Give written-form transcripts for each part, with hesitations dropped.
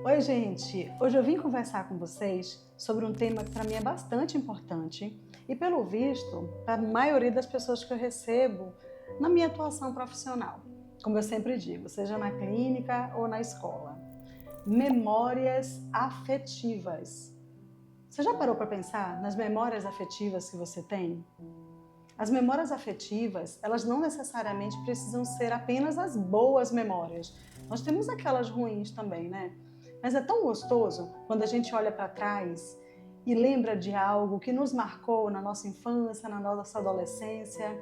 Oi, gente! Hoje eu vim conversar com vocês sobre um tema que para mim é bastante importante e, pelo visto, para a maioria das pessoas que eu recebo na minha atuação profissional. Como eu sempre digo, seja na clínica ou na escola. Memórias afetivas. Você já parou para pensar nas memórias afetivas que você tem? As memórias afetivas, elas não necessariamente precisam ser apenas as boas memórias. Nós temos aquelas ruins também, né? Mas é tão gostoso quando a gente olha para trás e lembra de algo que nos marcou na nossa infância, na nossa adolescência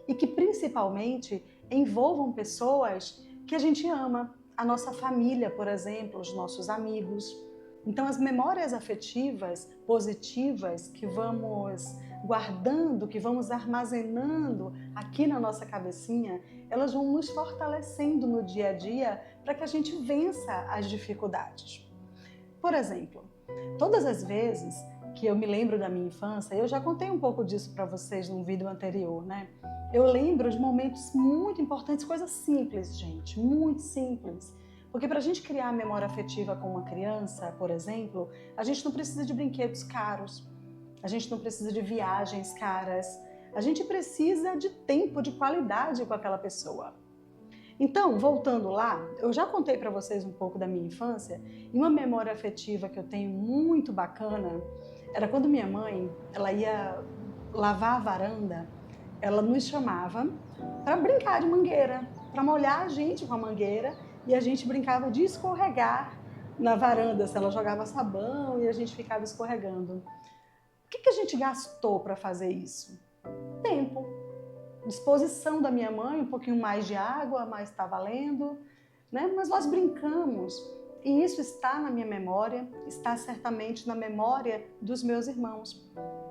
e que principalmente envolvam pessoas que a gente ama, a nossa família, por exemplo, os nossos amigos. Então, as memórias afetivas positivas que vamos guardando, que vamos armazenando aqui na nossa cabecinha, elas vão nos fortalecendo no dia a dia para que a gente vença as dificuldades. Por exemplo, todas as vezes que eu me lembro da minha infância, eu já contei um pouco disso para vocês num vídeo anterior, né? Eu lembro de momentos muito importantes, coisas simples, gente, muito simples. Porque para a gente criar a memória afetiva com uma criança, por exemplo, a gente não precisa de brinquedos caros, a gente não precisa de viagens caras, a gente precisa de tempo de qualidade com aquela pessoa. Então, voltando lá, eu já contei para vocês um pouco da minha infância e uma memória afetiva que eu tenho muito bacana era quando minha mãe, ela ia lavar a varanda, ela nos chamava para brincar de mangueira, para molhar a gente com a mangueira e a gente brincava de escorregar na varanda, se ela jogava sabão e a gente ficava escorregando. O que a gente gastou para fazer isso? Tempo. Disposição da minha mãe, um pouquinho mais de água, mas está valendo, né? Mas nós brincamos e isso está na minha memória, está certamente na memória dos meus irmãos.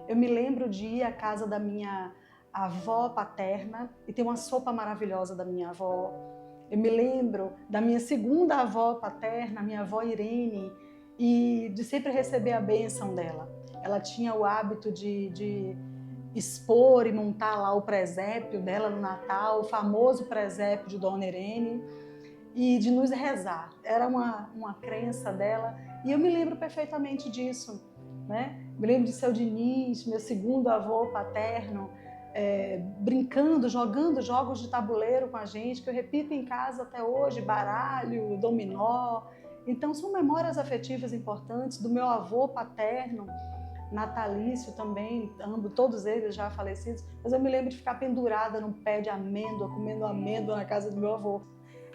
Eu me lembro de ir à casa da minha avó paterna e ter uma sopa maravilhosa da minha avó. Eu me lembro da minha segunda avó paterna, minha avó Irene, e de sempre receber a bênção dela. Ela tinha o hábito de expor e montar lá o presépio dela no Natal, o famoso presépio de Dona Irene, e de nos rezar. Era uma crença dela e eu me lembro perfeitamente disso, né? Me lembro de seu Diniz, meu segundo avô paterno, brincando, jogando jogos de tabuleiro com a gente, que eu repito em casa até hoje, baralho, dominó. Então são memórias afetivas importantes do meu avô paterno, natalício também, todos eles já falecidos, mas eu me lembro de ficar pendurada num pé de amêndoa, comendo amêndoa na casa do meu avô.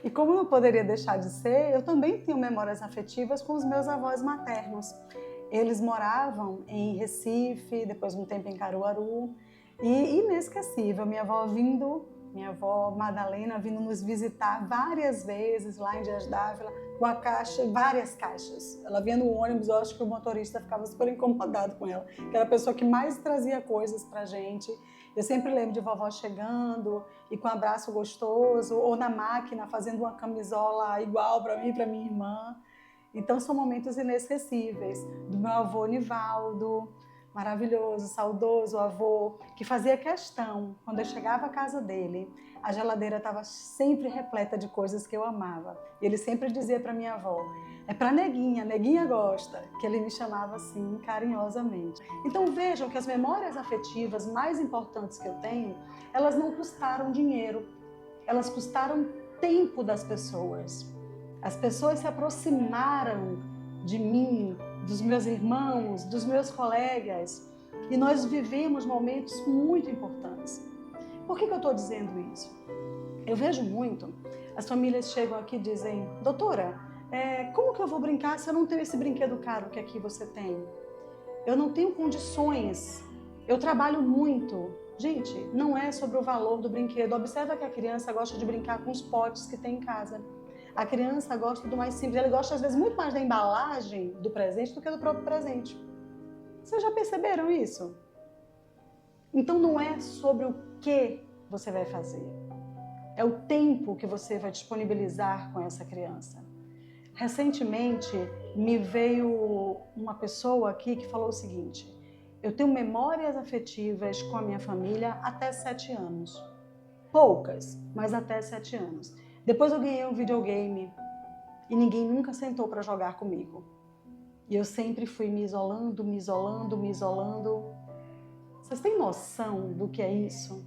E como não poderia deixar de ser, eu também tenho memórias afetivas com os meus avós maternos. Eles moravam em Recife, depois um tempo em Caruaru, e inesquecível, minha avó Madalena vindo nos visitar várias vezes lá em Dias d'Ávila, com a caixa, várias caixas. Ela vinha no ônibus, eu acho que o motorista ficava super incomodado com ela, que era a pessoa que mais trazia coisas pra gente. Eu sempre lembro de vovó chegando e com um abraço gostoso, ou na máquina fazendo uma camisola igual para mim e para minha irmã. Então são momentos inesquecíveis. Do meu avô Nivaldo, maravilhoso, saudoso avô, que fazia questão, quando eu chegava à casa dele, a geladeira estava sempre repleta de coisas que eu amava. E ele sempre dizia para minha avó, é para Neguinha, Neguinha gosta, que ele me chamava assim carinhosamente. Então vejam que as memórias afetivas mais importantes que eu tenho, elas não custaram dinheiro, elas custaram tempo das pessoas. As pessoas se aproximaram de mim, dos meus irmãos, dos meus colegas, e nós vivemos momentos muito importantes. Por que eu estou dizendo isso? Eu vejo muito, as famílias chegam aqui e dizem, doutora, como que eu vou brincar se eu não tenho esse brinquedo caro que aqui você tem? Eu não tenho condições, eu trabalho muito. Gente, não é sobre o valor do brinquedo. Observa que a criança gosta de brincar com os potes que tem em casa. A criança gosta do mais simples, ela gosta às vezes muito mais da embalagem do presente do que do próprio presente. Vocês já perceberam isso? Então não é sobre o que você vai fazer, é o tempo que você vai disponibilizar com essa criança. Recentemente me veio uma pessoa aqui que falou o seguinte, eu tenho memórias afetivas com a minha família até 7 anos. Poucas, mas até 7 anos. Depois eu ganhei um videogame. e ninguém nunca sentou para jogar comigo. E eu sempre fui me isolando, me isolando, me isolando. Vocês têm noção do que é isso?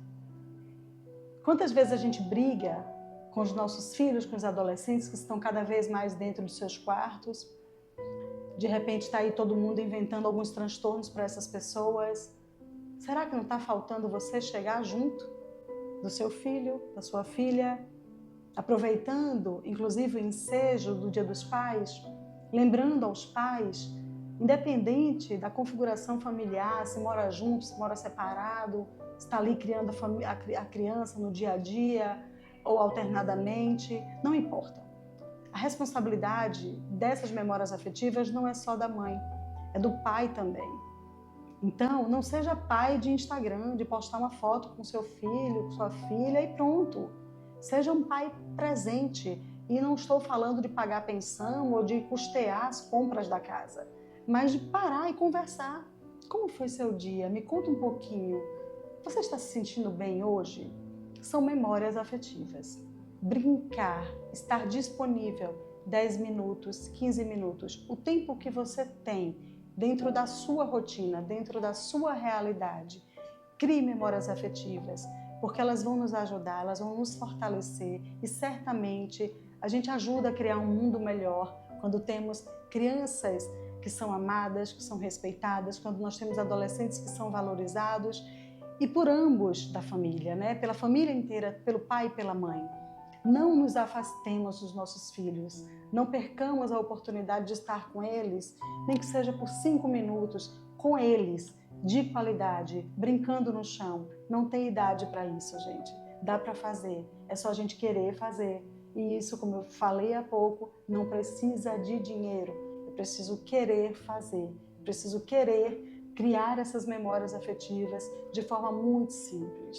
Quantas vezes a gente briga com os nossos filhos, com os adolescentes que estão cada vez mais dentro dos seus quartos? De repente está aí todo mundo inventando alguns transtornos para essas pessoas. Será que não está faltando você chegar junto do seu filho, da sua filha, aproveitando inclusive o ensejo do Dia dos Pais, lembrando aos pais, independente da configuração familiar, se mora junto, se mora separado, se está ali criando a criança no dia a dia ou alternadamente, não importa. A responsabilidade dessas memórias afetivas não é só da mãe, é do pai também. Então, não seja pai de Instagram, de postar uma foto com seu filho, com sua filha e pronto. Seja um pai presente. E não estou falando de pagar pensão ou de custear as compras da casa, mas de parar e conversar. Como foi seu dia? Me conta um pouquinho. Você está se sentindo bem hoje? São memórias afetivas. Brincar, estar disponível 10 minutos, 15 minutos, o tempo que você tem dentro da sua rotina, dentro da sua realidade. Crie memórias afetivas, porque elas vão nos ajudar, elas vão nos fortalecer e certamente a gente ajuda a criar um mundo melhor quando temos crianças que são amadas, que são respeitadas, quando nós temos adolescentes que são valorizados e por ambos da família, né? Pela família inteira, pelo pai e pela mãe. Não nos afastemos dos nossos filhos, não percamos a oportunidade de estar com eles, nem que seja por 5 minutos, com eles, de qualidade, brincando no chão. Não tem idade para isso, gente. Dá para fazer, é só a gente querer fazer. E isso, como eu falei há pouco, não precisa de dinheiro. Eu preciso querer fazer, preciso querer criar essas memórias afetivas de forma muito simples.